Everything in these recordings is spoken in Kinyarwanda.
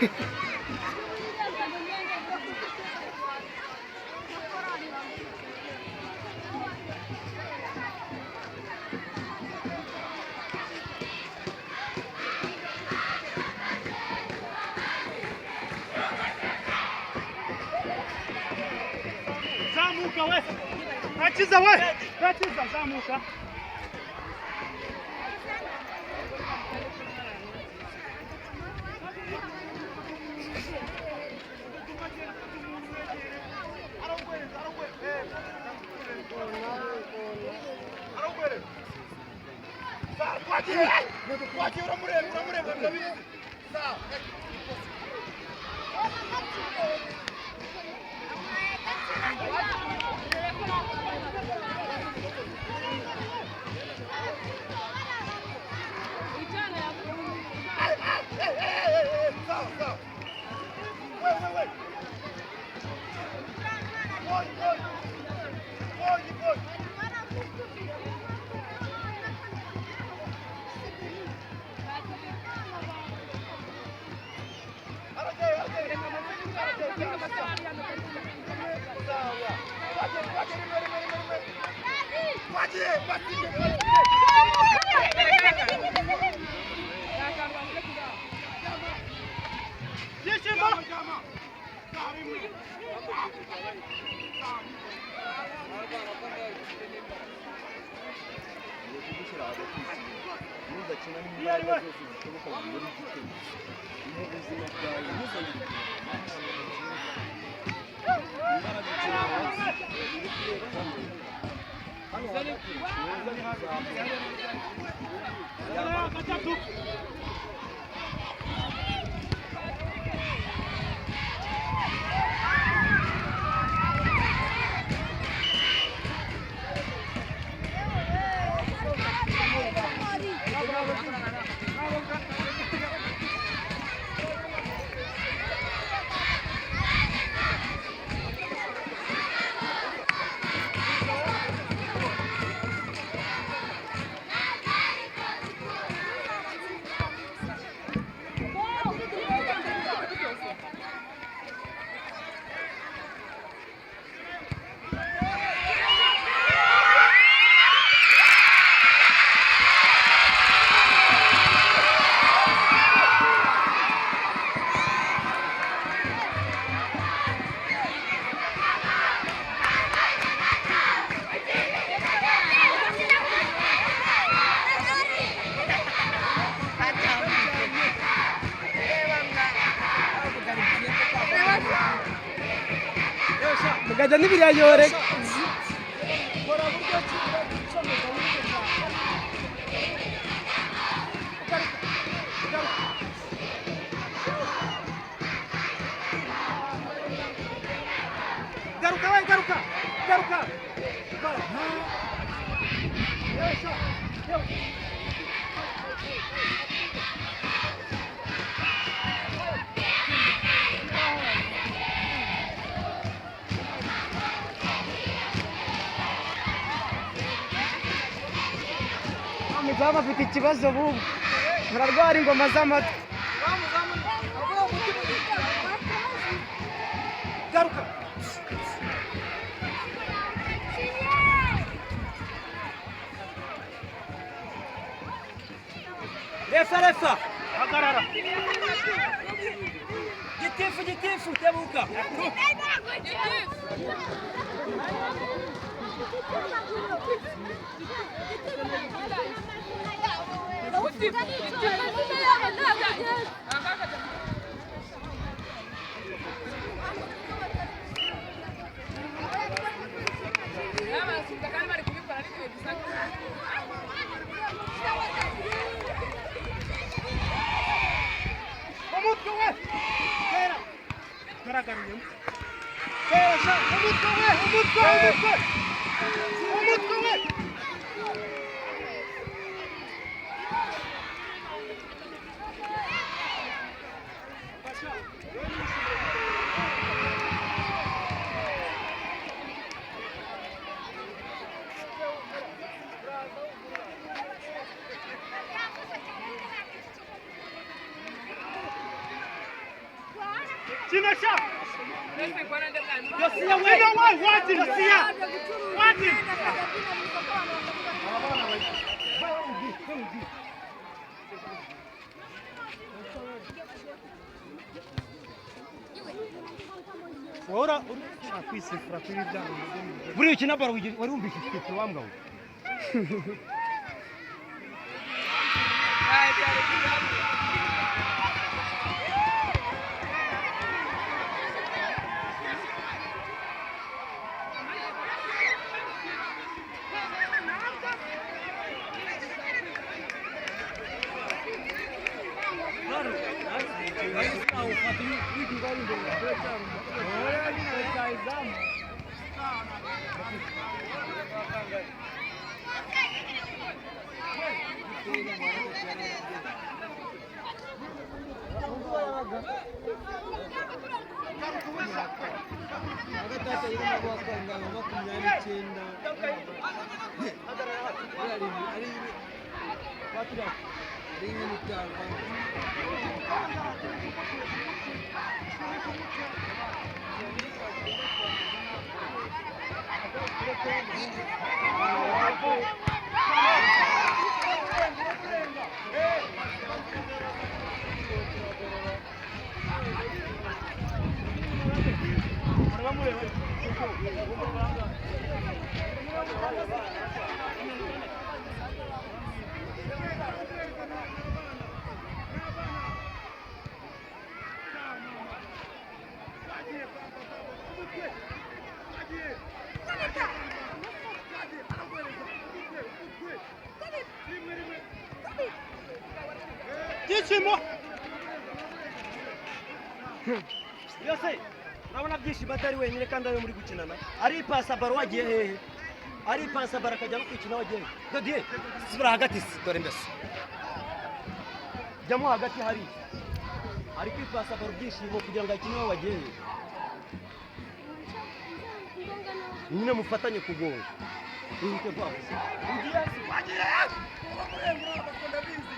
Zamuka we! Gakiza we! Gakiza zamuka! Kwaki uramureba ndabizi. Sawa. Gajah ni bila jorek. Garuka. Muzaba afite ikibazo bubu. Murarwara ingoma z'amatwi. Garuka. Refa. Hagarara. Gitifu tebuka. China sharp. Yosia wewe. China wewe, watch him. Yosia. Watch him. Ora akwisifura kuri byano. Buri ukina baro wari umbishye wambwa. Tichimo. Yose urabona byishimo atari wenyine kandi ari muri gukinana ari pasa baro wagiye hehe ari pasa baro akajya no kwikina wagiye dodiye sibura hagati dore mbese jyamo hagati hari ari kwipasa baro byishimo kugira ngo akine wagiye hehe nyine mufatanye kugonga ihite bwavuze ugiye wagiye bakunda bizi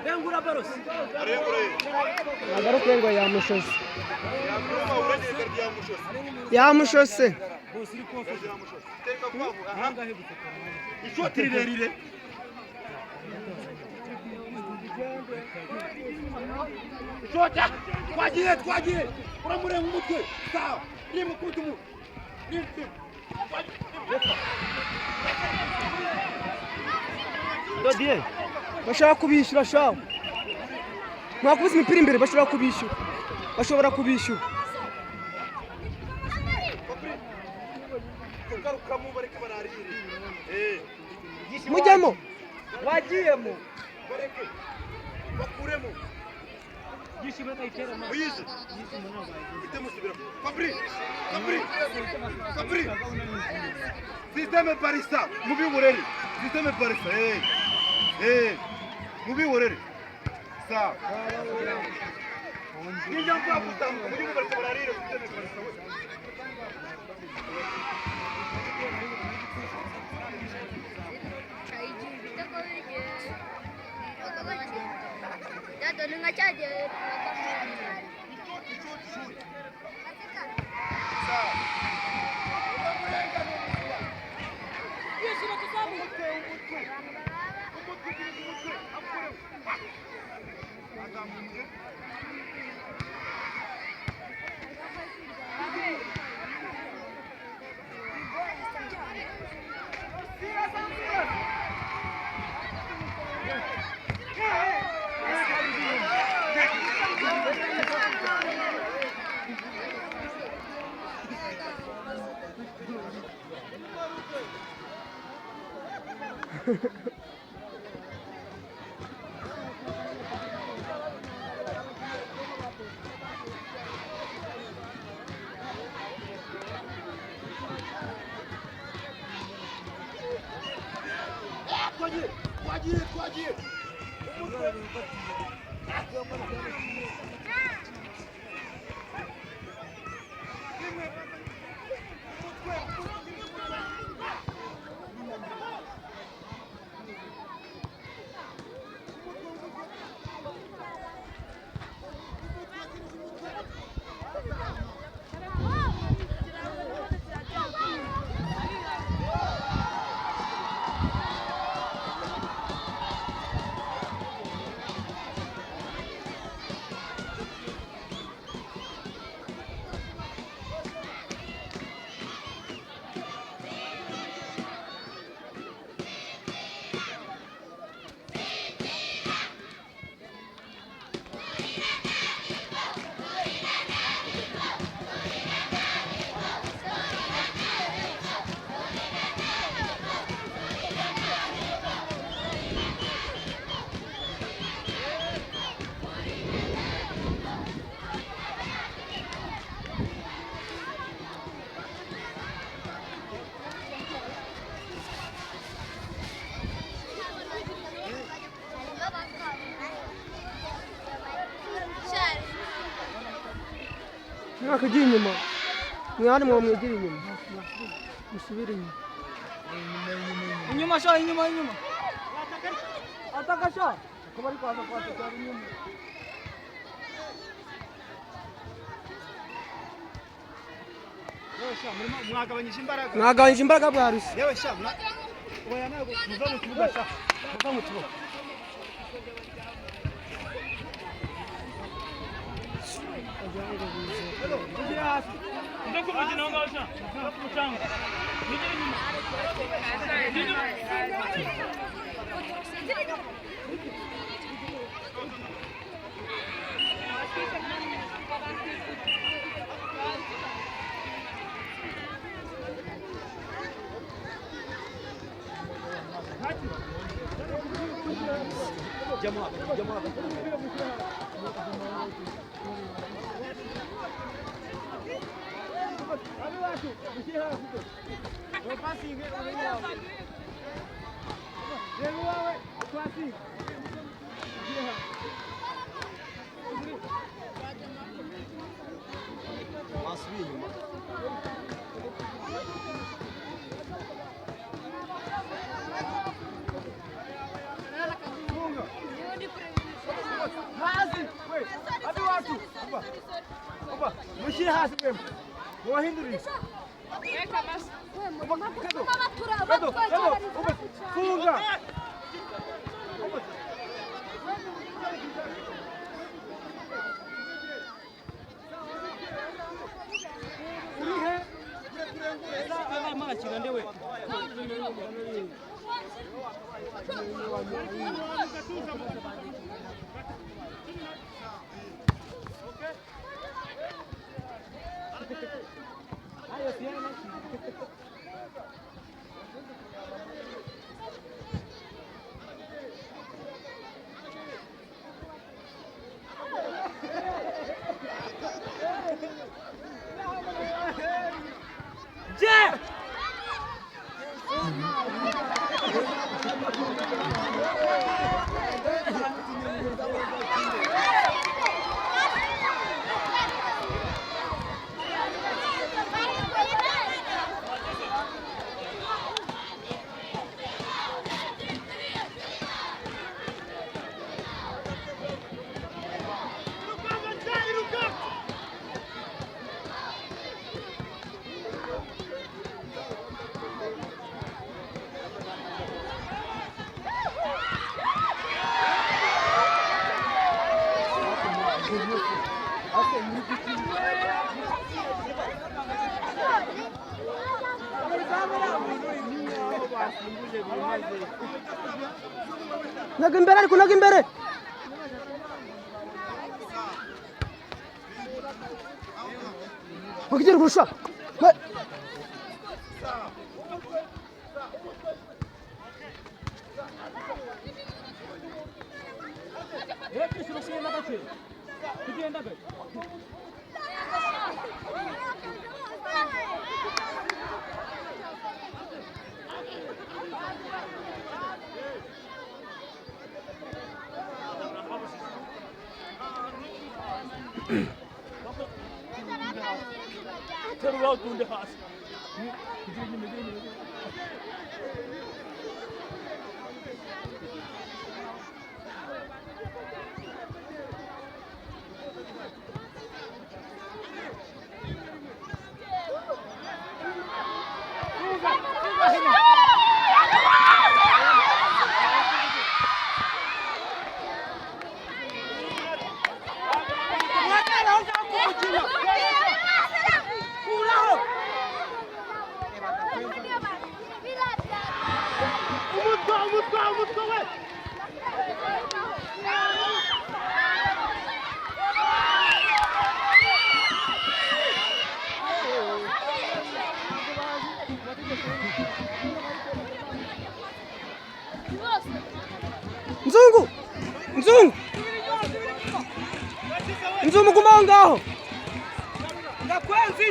Bengura baros. Agaruke ngo yamushoze. Yamushose. Ishoti rirerire. Shota twagiye uramure mu mutwe sawa rimwe kutumu Dodiye bashaka kubishyura shawo mwakubuza imipira imbere bashobora kubishyura mujyemo wagiyemo bakuremo yishimye tayitera ma uyize itemusubira Fabri systeme parisa mubi urere systeme parisa mubi urere sa ninja kwa kutamka mubi urere bararire systeme parisa twagiye mwakajya inyuma mwana mwamwegera inyuma musubire inyuma inyuma sha inyuma ataka sha akaba ari kwaza kwataka inyuma mwagabanyije imbaraga bwaruse yewe sha oya ntabwo muva mu kibuga sha muva mu kibuga ndio kumujina wanga sha kuchanga nijini nyuma jamaa mushyire hasi mwemwe muwahindurire funga naga imbere ariko naga imbere bakigera kurusha terura utunde hasi umutwe we Nzungu! Nzungu! Nzungu guma ngaho! Ndakwenzi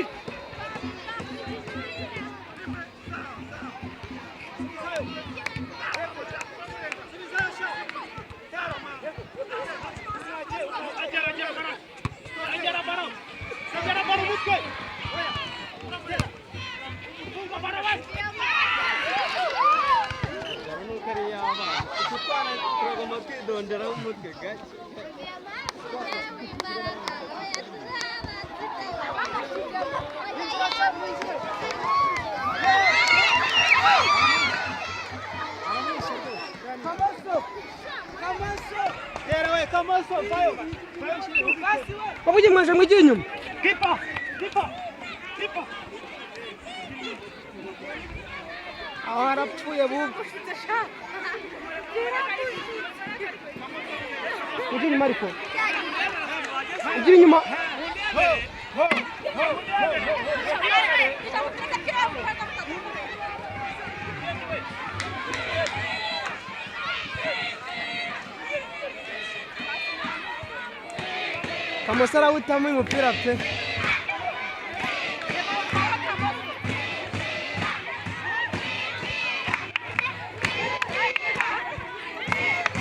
Pamoja mwanza mwijini nyuma. Kipa. Arapfuye bubu. Mwijini Mariko. Mwijini nyuma. Kamusara witamu umupira pe.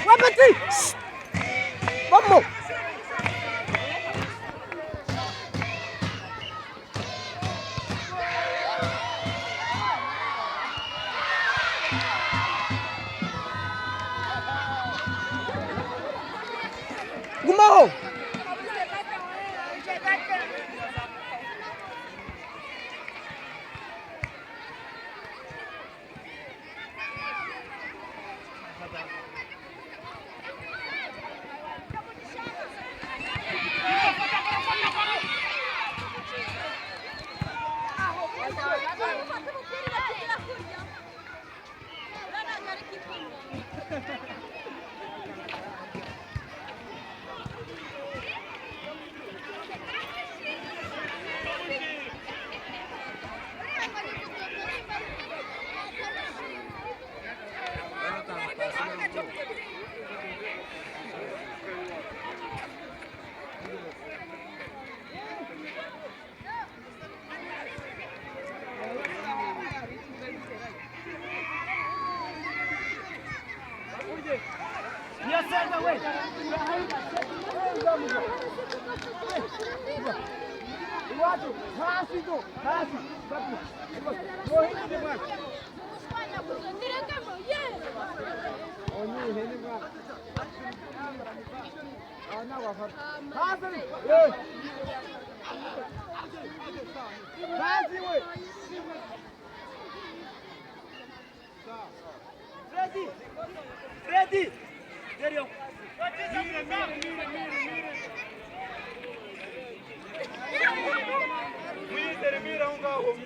Wabati! Vamos! Gumaho! Yasenda we. Watu hasi tu, hasi. Freddy! Serio? Mira un gajo.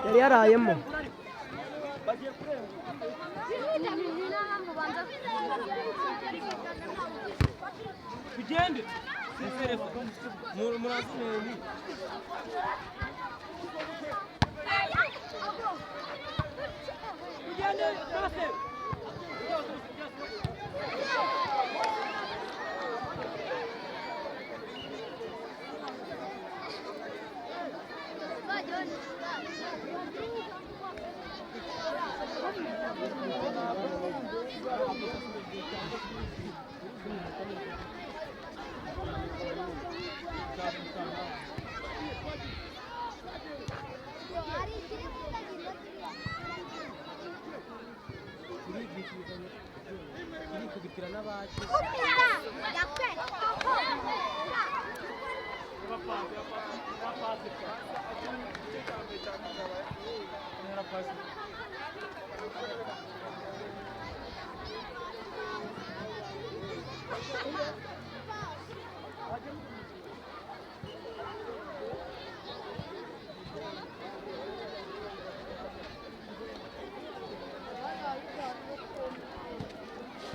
Yari yarayemo. Tugende. Seserefa. Murazimeni. Tugende, Joseph.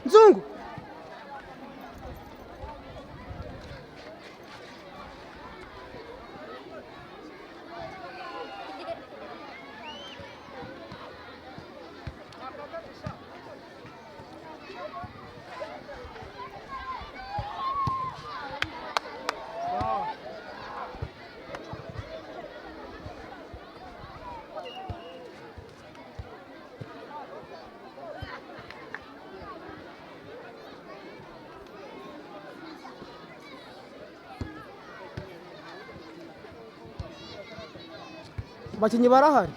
Nzungu. Abakinnyi barahari.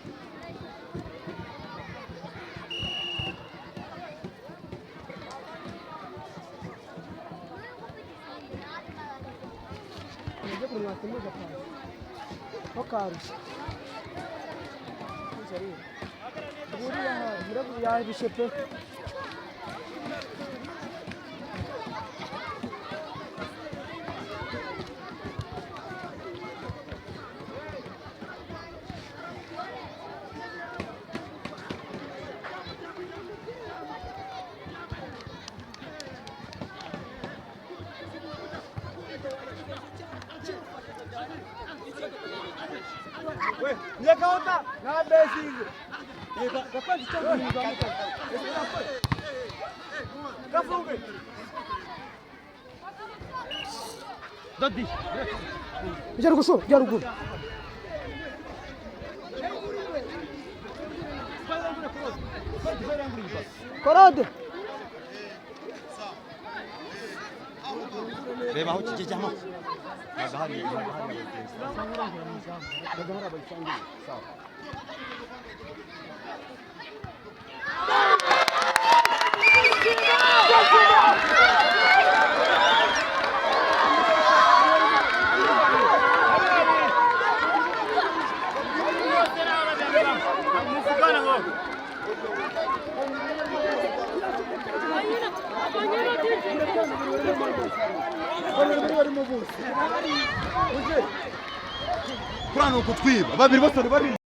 Nyakaota na besi hizo. Gafandi cyangwa ni ngamuka. Kafunge. Dodi. Jaruguru. Korode. Reba aho kijejamo. Agahari. Kurano kutwiba babiri bose bari